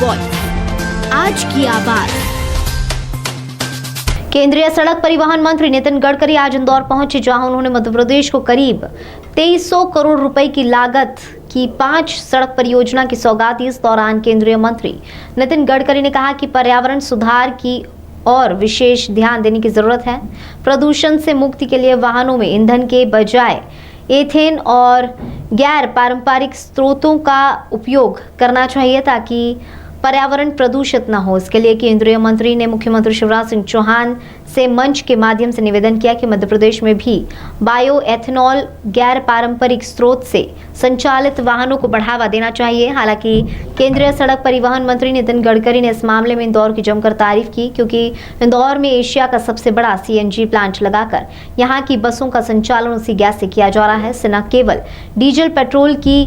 Voice, आज की आवाज। केंद्रीय सड़क परिवहन मंत्री नितिन गडकरी आज इंदौर पहुंचे, जहां उन्होंने मध्य प्रदेश को करीब 2300 करोड़ रुपए की लागत की 5 सड़क परियोजना की सौगात दी। इस दौरान केंद्रीय मंत्री नितिन गडकरी ने कहा कि पर्यावरण सुधार की और विशेष ध्यान देने की जरूरत है। प्रदूषण से मुक्ति के लिए वाहनों में ईंधन के बजाय एथेन और गैर पारंपरिक स्रोतों का उपयोग करना चाहिए ताकि पर्यावरण प्रदूषित न हो। इसके लिए केंद्रीय मंत्री ने मुख्यमंत्री शिवराज सिंह चौहान से मंच के माध्यम से निवेदन किया कि मध्य प्रदेश में भी बायो एथेनॉल गैर पारंपरिक स्रोत से संचालित वाहनों को बढ़ावा देना चाहिए। हालांकि केंद्रीय सड़क परिवहन मंत्री नितिन गडकरी ने इस मामले में इंदौर की जमकर तारीफ की, क्योंकि इंदौर में एशिया का सबसे बड़ा सीएनजी प्लांट लगाकर यहां की बसों का संचालन उसी गैस से किया जा रहा है। इससे न केवल डीजल पेट्रोल की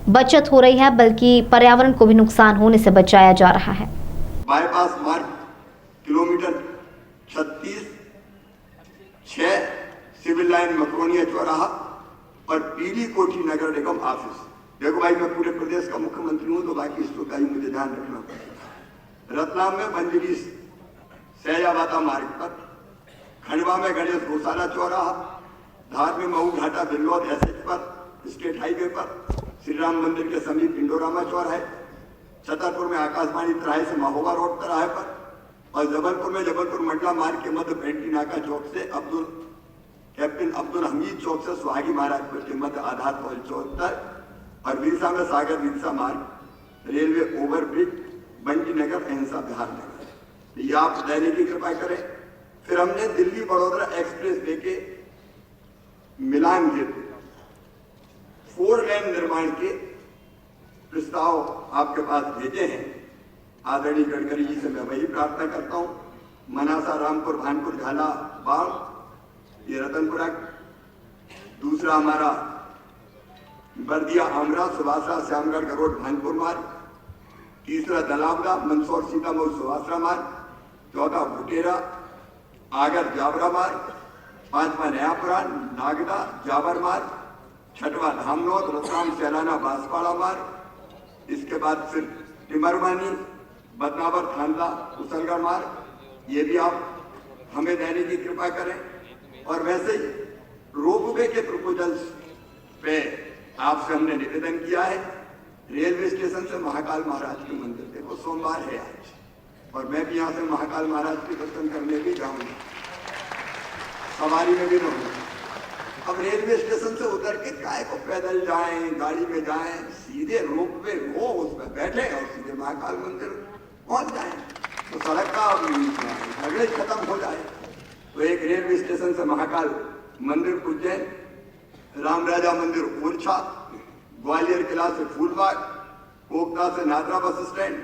बचत हो रही है, बल्कि पर्यावरण को भी नुकसान होने से बचाया जा रहा है। बाईपास मार्ग किलोमीटर 36 सिविल लाइन मकरोनिया चौराहा और पीली कोठी नगर निगम ऑफिस। देखो भाई, मैं पूरे प्रदेश का मुख्यमंत्री हूं, तो बाकी इसको का ही मुझे ध्यान रखना पड़ेगा। रतलाम में बंजरी सैजाबादा मार्ग पर, खंडवा में गणेश गौशाला चौराहा, धार में मऊ घाटा बिल्लौद एसएच पर, स्टेट हाईवे पर, श्री राम मंदिर के समीप इंडोरामा चौराहे, छतरपुर में आकाशवाणी तिराहे से महोबा रोड तिराहे पर, और जबलपुर में जबलपुर मंडला मार्ग के मध्य पेंटी नाका चौक से कैप्टन अब्दुल हमीद चौक से सुहागी महाराजपुर के मध्य आधार पॉइंट चौक तक, और विरसा में सागर विरसा मार्ग, रेलवे ओवरब्रिज, बंटी नगर, अहिंसा बिहार नगर। ये आप देने की कृपा करें। फिर हमने दिल्ली बड़ौदा एक्सप्रेस वे के मिलान गेट 4 लेन निर्माण के प्रस्ताव आपके पास भेजे हैं। आदरणीय गडकरी जी से मैं वही प्रार्थना करता हूं। मनासा, रामपुर, भानपुर, झाला, बाढ़, ये रतनपुरा। दूसरा हमारा बर्दिया, आमरा, सुभाषरा, श्यामगढ़, गरोड, भानपुर मार्ग। तीसरा दलावला, मंदसौर, सीतामऊ, सुभाषरा मार्ग। चौथा भुटेरा, आगर, जावरा मार्ग। पांचवा नयापुरा, नागदा, जावर मार्ग। छठवा धामनौद, रतलाम, सैलाना, बांसवाड़ा मार्ग। इसके बाद फिर टिमरवानी, बदनावर, थांदला, कुशलगढ़ मार्ग। ये भी आप हमें देने की कृपा करें। और वैसे ही रोपवे के प्रपोजल्स पे आपसे हमने निवेदन किया है। रेलवे स्टेशन से महाकाल महाराज के मंदिर, देखो सोमवार है आज, और मैं भी यहाँ से महाकाल महाराज के दर्शन करने भी जाऊंगा, सवारी में भी रहूंगा। अब रेलवे स्टेशन से उतर के काय को पैदल जाएं, गाड़ी में जाएं, सीधे रोपवे हो, उसमें बैठे और सीधे महाकाल मंदिर पहुंच जाएं, तो सड़क का झगड़े खत्म हो जाए। तो एक रेलवे स्टेशन से महाकाल मंदिर उज्जैन, राम राजा मंदिर ओरछा, ग्वालियर किला से फूलबाग, कोकता से नादरा बस स्टैंड,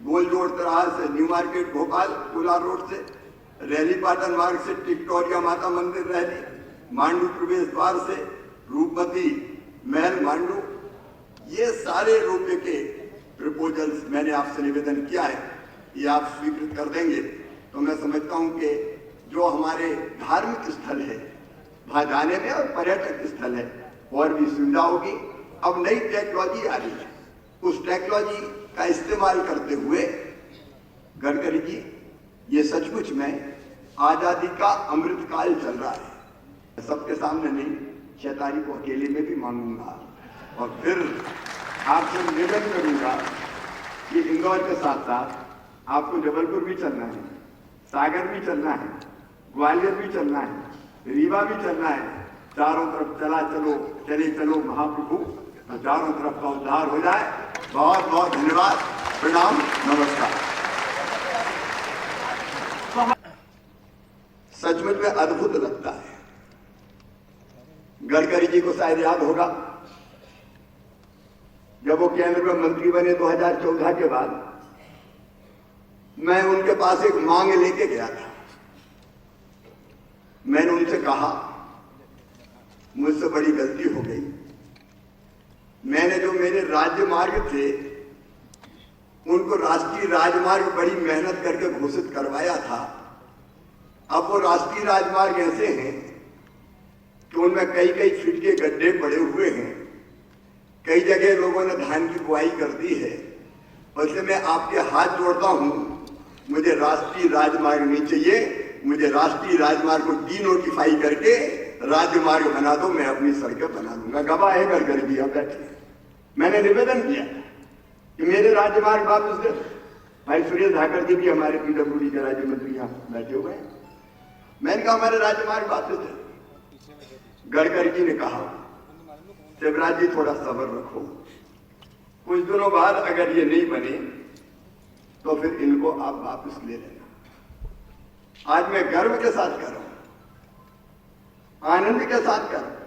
गोलजोड़ तिराहा से new market Bhopal, Kolar road से, रैली पाटन मार्ग से टिकटोरिया माता मंदिर रैली, मांडू प्रवेश द्वार से रूपमती महल मांडू। ये सारे रोपवे के प्रपोजल्स मैंने आपसे निवेदन किया है, ये आप स्वीकृत कर देंगे तो मैं समझता हूं कि जो हमारे धार्मिक स्थल है वहां जाने में और पर्यटक स्थल है और भी सुविधा होगी। अब नई टेक्नोलॉजी आ रही है, उस टेक्नोलॉजी का इस्तेमाल करते हुए गडकरी जी, ये सचमुच में आजादी का अमृतकाल चल रहा है। सबके सामने नहीं, 6 तारीख को अकेले में भी मांगूंगा और फिर आपसे निवेदन करूंगा कि इंदौर के साथ साथ आपको जबलपुर भी चलना है, सागर भी चलना है, ग्वालियर भी चलना है, रीवा भी चलना है। चारों तरफ चला चलो, चले चलो महाप्रभु, तो चारों तरफ का उद्धार हो जाए। बहुत बहुत धन्यवाद, प्रणाम, नमस्कार। सचमुच में अद्भुत लगता है। गडकरी जी को शायद याद होगा, जब वो केंद्र में मंत्री बने 2014 के बाद, मैं उनके पास एक मांग लेके गया था। मैंने उनसे कहा, मुझसे बड़ी गलती हो गई, मैंने जो मेरे राज्य मार्ग थे उनको राष्ट्रीय राजमार्ग बड़ी मेहनत करके घोषित करवाया था। अब वो राष्ट्रीय राजमार्ग ऐसे हैं कि उनमें कई कई फीट के गड्ढे पड़े हुए हैं, कई जगह लोगों ने धान की बुआई कर दी है, और इसलिए मैं आपके हाथ जोड़ता हूं, मुझे राष्ट्रीय राजमार्ग नहीं चाहिए, मुझे राष्ट्रीय राजमार्ग को डीनोटिफाई करके राजमार्ग बना दो, मैं अपनी सड़कें बना दूंगा। गवाह है गडकरी जी, आप बैठे। मैंने निवेदन किया कि मेरे राजमार्ग वापस दे। भाई सुरेश धाकर जी भी हमारे पीडब्ल्यूडी के राज्य मंत्री यहाँ बैठे हुए हैं। मैंने कहा हमारे राजमार्ग वापस दे। गडकरी जी ने कहा शिवराज जी थोड़ा सब्र रखो, कुछ दिनों बाद अगर ये नहीं बने तो फिर इनको आप वापस ले लेना। आज मैं गर्व के साथ कर रहा हूं, आनंद के साथ कर रहा हूं,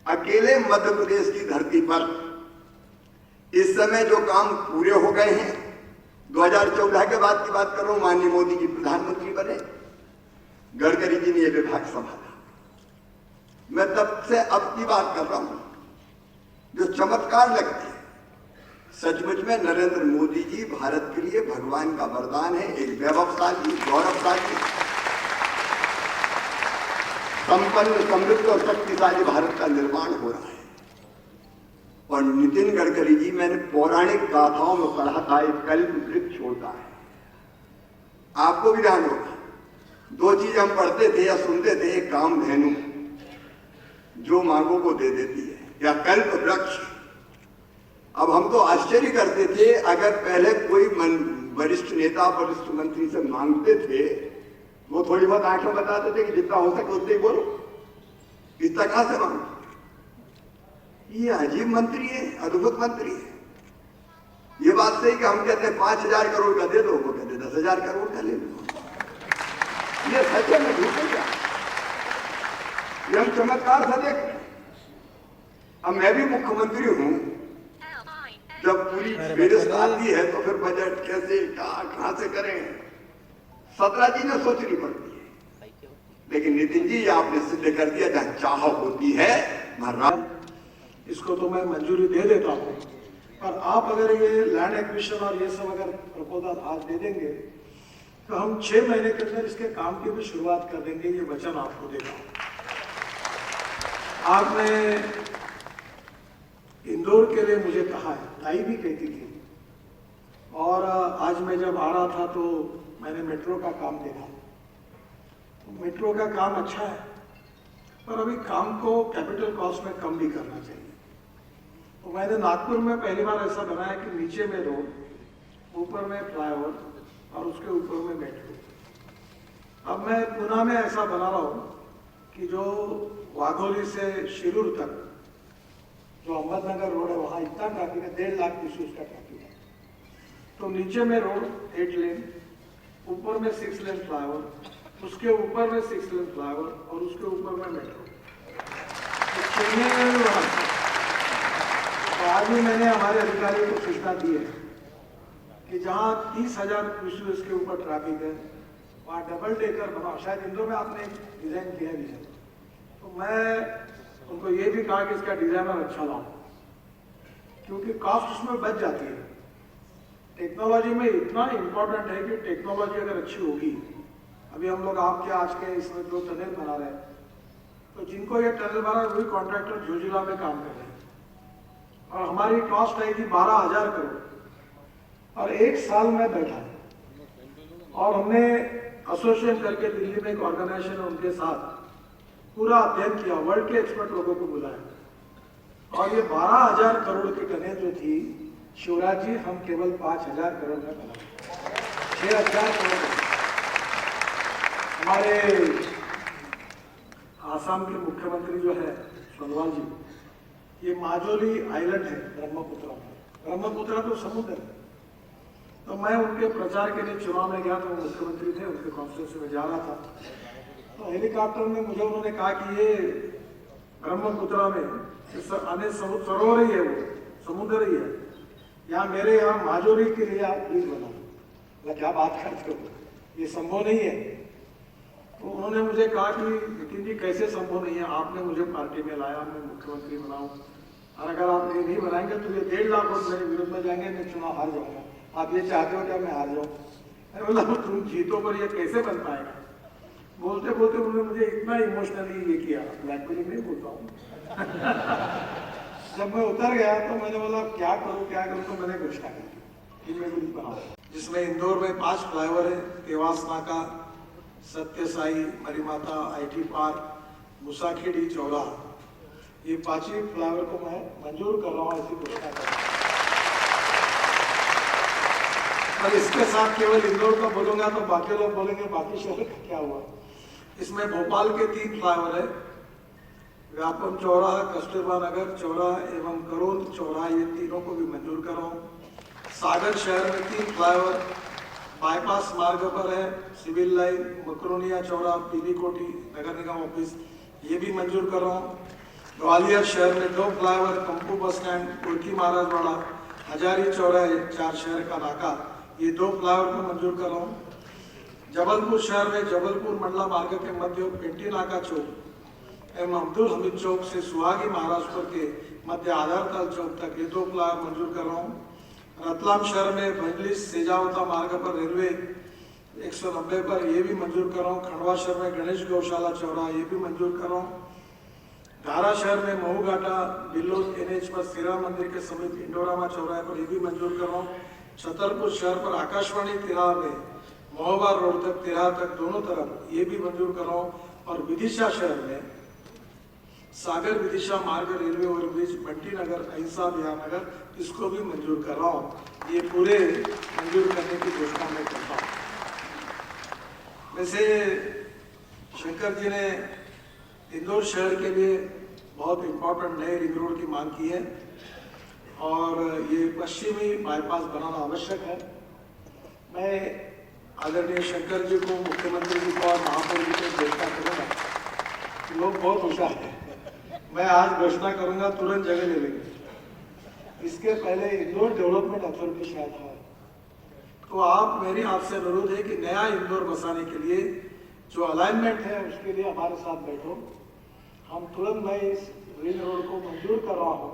अकेले मध्य प्रदेश की धरती पर इस समय जो काम पूरे हो गए हैं, 2014 के बाद की बात कर रहा हूं, माननीय मोदी जी प्रधानमंत्री बने, गडकरी जी ने यह विभाग संभाला। मैं तब से अब की बात कर रहा हूं, जो चमत्कार लगती है। सचमुच में नरेंद्र मोदी जी भारत के लिए भगवान का वरदान है, एक वैभवशाली, गौरवशाली, संपन्न, समृद्ध और शक्तिशाली भारत का निर्माण हो रहा है। और नितिन गडकरी जी, मैंने पौराणिक गाथाओं में पढ़ा था, एक कल्प वृक्ष होता है, आपको भी ध्यान होगा। दो चीज हम पढ़ते थे या सुनते थे, एक कामधेनु जो मांगों को दे देती है, या कल्प वृक्ष। अब हम तो आश्चर्य करते थे, अगर पहले कोई वरिष्ठ नेता, वरिष्ठ मंत्री से मांगते थे, वो थोड़ी बहुत आंखें बताते थे कि जितना हो सके उतने ही बोलो, इतना कहां से मांगो। ये अजीब मंत्री है, अद्भुत मंत्री है। ये बात सही कि हम कहते हैं 5,000 करोड़ का दे दो, वो कहते 10,000 करोड़ का ले लो। ये सच है, मैं झूठ नहीं कहा, ये हम चमत्कार सा देख रहे हैं। अब मैं भी मुख्यमंत्री हूं, जब पूरी फेरिस्त आती है तो फिर बजट कैसे कहां से करें, 17 चीजें सोचनी पड़ती है। लेकिन नितिन जी, आपने सिद्ध कर दिया, जहां चाह होती है वहां। इसको तो मैं मंजूरी दे देता हूं, पर आप अगर ये लैंड एक्विजिशन और ये सब अगर प्रपोजल आज दे देंगे तो हम 6 महीने के अंदर इसके काम की भी शुरुआत कर देंगे। ये वचन आपको देता हूं। आपने इंदौर के लिए मुझे कहा है, ताई भी कहती थी, और आज मैं जब आ रहा था तो मैंने मेट्रो का काम देखा। तो मेट्रो का काम अच्छा है, पर अभी काम को कैपिटल कॉस्ट में कम भी करना चाहिए। तो मैंने नागपुर में पहली बार ऐसा बनाया कि नीचे में रोड, ऊपर में फ्लाईओवर और उसके ऊपर में मेट्रो। अब मैं पुणे में ऐसा बना रहा हूँ कि जो वाघोली से शिरूर तक जो अहमदनगर रोड है, वहाँ इतना ट्रैफिक है, 1.5 लाख पीसीस का ट्रैफिक है। तो नीचे में रोड 8 लेन, ऊपर में 6 लेन फ्लाईओवर, उसके ऊपर में 6 लेन फ्लाईओवर और उसके ऊपर में मेट्रो। तो चेन्नई में तो आज भी मैंने हमारे अधिकारियों को सूचना दी है कि जहाँ 30,000 पीसीस के ऊपर ट्रैफिक है, वहाँ डबल डेकर बनाओ। शायद इंदौर में आपने डिजाइन किया है विजन। तो मैं उनको ये भी कहा कि इसका डिजाइनर अच्छा लाओ, क्योंकि कॉस्ट उसमें बच जाती है। टेक्नोलॉजी में इतना इम्पोर्टेंट है कि टेक्नोलॉजी अगर अच्छी होगी, अभी हम लोग आपके आज के इसमें जो टनल बना रहे हैं, तो जिनको ये टनल बना है वही कॉन्ट्रैक्टर झुंझुनू में काम कर रहे हैं, और हमारी कॉस्ट आएगी 12,000 करोड़। और 1 साल में बैठा है, और हमने एसोसिएशन करके दिल्ली में एक ऑर्गेनाइजेशन है, उनके साथ पूरा अध्ययन किया, वर्ल्ड के एक्सपर्ट लोगों को बुलाया, और ये 12,000 करोड़ की टनल जो थी, शिवराज जी, हम केवल 5,000 करोड़ में बना, 6,000 करोड़। हमारे आसाम के मुख्यमंत्री जो है सोनोवाल जी, ये माजोली आइलैंड है ब्रह्मपुत्र में, ब्रह्मपुत्र तो समुद्र है। तो मैं उनके प्रचार के लिए चुनाव में गया, तो वो मुख्यमंत्री थे, उनके कॉन्फ्रेंस में जा रहा था, तो हेलीकॉप्टर में मुझे उन्होंने कहा कि ये ब्रह्मपुत्र में अन्य सरोवर ही है, वो समुद्र ही है, यहाँ मेरे यहाँ माजोली के लिए आप प्लीज बनाओ। क्या बात करते हो, ये संभव नहीं है। तो उन्होंने मुझे कहा कि नितिन जी कैसे संभव नहीं है, आपने मुझे पार्टी में लाया, मैं मुख्यमंत्री बनाऊं, और अगर आप ये नहीं बनाएंगे तो ये 1.5 लाख वोट मेरे विरोध में जाएंगे, मैं चुनाव हार जाऊंगा। आप ये चाहते हो क्या मैं हार जाऊँ? मैं बोला तुम जीतो पर ये कैसे बन पाएगा। बोलते बोलते उन्होंने मुझे इतना इमोशनली ये किया, ब्लैकमेलिंग नहीं बोलता हूँ। जब मैं उतर गया तो मैंने बोला क्या करूँ, तो मैंने घोषणा की इनमें ब्रिज बनाओ, जिसमें इंदौर में 5 फ्लाईओवर है, देवास नाका, सत्य साई, मरीमाता, IT पार्क, मुसाखेड़ी, चौराहा। ये 5 ही फ्लाईओवर को मैं मंजूर कर रहा हूँ, ऐसी घोषणा कर रहा हूँ। और इसके साथ केवल इंदौर का बोलूंगा तो बाकी लोग बोलेंगे बाकी शहर का क्या हुआ। इसमें भोपाल के 3 फ्लाईओवर है, व्यापम चौराहा, कस्तूरबा नगर चौराहा एवं करोंद चौराहा, ये तीनों को भी मंजूर कर रहा हूँ। सागर शहर में 3 फ्लाईओवर बाईपास मार्ग पर है, सिविल लाइन, मकरोनिया चौराहा, पीली कोठी, नगर निगम ऑफिस, ये भी मंजूर कर रहा हूँ। ग्वालियर शहर में 2 फ्लाईओवर, कंपू बस स्टैंड, कुर्की महाराजवाड़ा, हजारी चौराहे, 4 शहर का नाका, ये 2 फ्लाईओवर को मंजूर कर रहा हूँ। जबलपुर शहर में जबलपुर मंडला मार्ग के मध्य पेंटी नाका चौक एवं अब्दुल हमीद चौक से सुहागी महाराजपुर के मध्य आधारताल चौक तक ये 2 फ्लाईओवर मंजूर कर रहा हूँ। रतलाम शहर में भंडली सेजावता मार्ग पर रेलवे 190 पर ये भी मंजूर कर रहा हूँ। खंडवा शहर में गणेश गौशाला चौराहा, ये भी मंजूर कर रहा हूँ। धारा शहर में महू घाटा बिल्लोद NH पर सिरा मंदिर के समीप इंडोरामा चौराहे पर ये भी मंजूर कर रहा हूँ। छतरपुर शहर पर आकाशवाणी तिराहा में महोबा रोड तक, तिराहा तक दोनों तरफ ये भी मंजूर कर रहा हूँ। और विदिशा शहर में सागर विदिशा मार्ग रेलवे ओवरब्रिज, बंटी नगर, अहिंसा विहार नगर, इसको भी मंजूर कर रहा हूँ। ये पूरे मंजूर करने की घोषणा मैं करता हूँ। वैसे शंकर जी ने इंदौर शहर के लिए बहुत इंपॉर्टेंट नए रिंग रोड की मांग की है और ये पश्चिमी बाईपास बनाना आवश्यक है। मैं आदरणीय शंकर जी को, मुख्यमंत्री जी को और महापौर जी को घोषणा करूँगा। लोग बहुत होशियार हैं, मैं आज घोषणा करूँगा, तुरंत जगह ले लेंगे। इसके पहले इंदौर डेवलपमेंट अथॉरिटी शायद है, तो मेरी आपसे अनुरोध है कि नया इंदौर बसाने के लिए जो अलाइनमेंट है उसके लिए हमारे साथ बैठो। हम तुरंत, मैं इस रिंग रोड को मंजूर कर रहा हूँ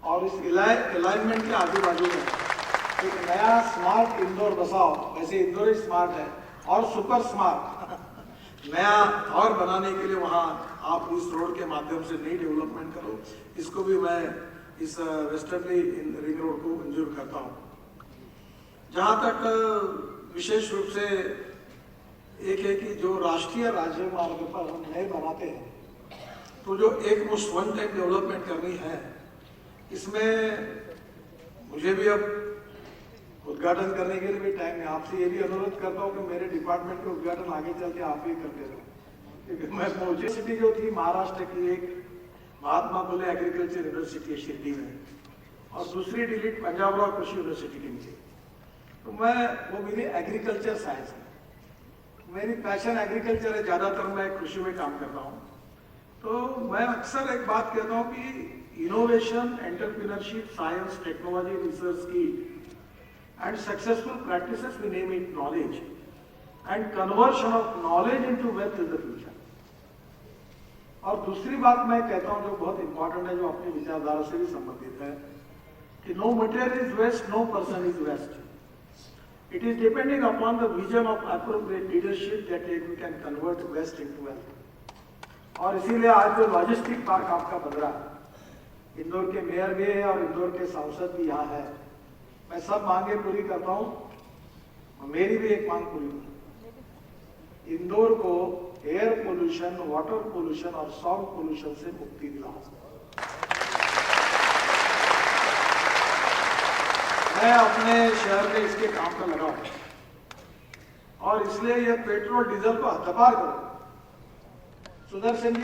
और इस अलाइनमेंट के आजू बाजू में एक नया स्मार्ट इंदौर बसाओ। वैसे इंदौर ही स्मार्ट है और सुपर स्मार्ट नया और बनाने के लिए वहाँ आप इस रोड के माध्यम से नई डेवलपमेंट करो। इसको भी मैं इस वेस्टर्नली रिंग रोड को मंजूर करता हूँ। जहाँ तक विशेष रूप से एक है कि जो राष्ट्रीय राज्य मार्ग पर हम नए बनाते हैं, तो जो एक मुश्त वन टाइम डेवलपमेंट करनी है, इसमें मुझे भी अब उद्घाटन करने के लिए भी टाइम नहीं। आपसे ये भी अनुरोध करता हूँ कि मेरे डिपार्टमेंट का उद्घाटन आगे चल के आप ही करते रहो, क्योंकि मैं यूनिवर्सिटी जो थी महाराष्ट्र की, एक महात्मा फुले एग्रीकल्चर यूनिवर्सिटी शिरडी में और दूसरी डिलीट पंजाब राव कृषि यूनिवर्सिटी की थी, तो मैं वो मेरी एग्रीकल्चर साइंस है, मेरी पैशन एग्रीकल्चर है, ज़्यादातर मैं कृषि में काम करता हूँ। तो मैं अक्सर एक बात कहता हूँ कि innovation, entrepreneurship, science, technology, research की and successful practices, we name it knowledge, and conversion of knowledge into wealth is the future. और दूसरी बात मैं कहता हूँ जो बहुत इंपॉर्टेंट है, जो अपनी विचारधारा से भी संबंधित है, कि no material is waste, no person is waste. It is depending upon the vision of appropriate leadership that we can convert waste into wealth. और इसीलिए आज जो लॉजिस्टिक पार्क आपका बन रहा है, इंदौर के मेयर भी है और इंदौर के सांसद भी यहाँ है, मैं सब मांगे पूरी करता हूँ। मेरी भी एक मांग पूरी करूँ, इंदौर को एयर पोल्यूशन, वाटर पोल्यूशन और साउंड पोल्यूशन से मुक्ति दिलाओ। मैं अपने शहर में इसके काम पर लगा हूँ और इसलिए ये पेट्रोल डीजल को हद्दपार करो। सुदर्शन जी